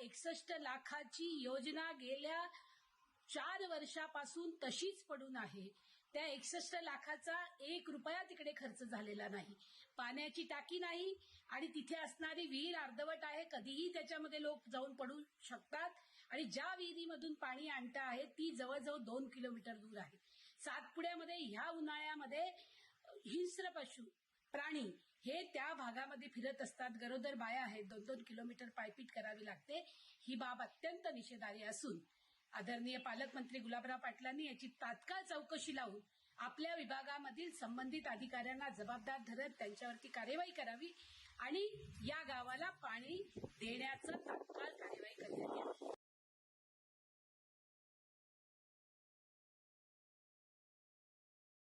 61 लाखाची योजना गेल्या 4 वर्षापासून तशीच पडून आहे. त्या 61 लाखाचा 1 रुपया तिकडे खर्च झालेला नाही. पाण्याची टाकी नाही आणि तिथे असणारी विहीर अर्धवट आहे. कधीही त्याच्यामध्ये लोक जाऊन पडू शकतात आणि ज्या विहिरीमधून पाणी आणता आहे ती जवळजवळ 2 किलोमीटर दूर आहे. सातपुड्यामध्ये ह्या उन्हाळ्यामध्ये हिंस्र पशु प्राणी हे त्या भागामध्ये फिरत असतात. गरोदर बाया आहेत. 2-2 किलोमीटर पायपीट करावी लागते. ही बाब अत्यंत निषेधार्ह असून आदरणीय पालकमंत्री गुलाबराव पाटलांनी याची तात्काळ चौकशी लावून आपल्या विभागामधील संबंधित अधिकाऱ्यांना जबाबदार धरत त्यांच्यावरती कार्यवाही करावी आणि या गावाला पाणी देण्याचं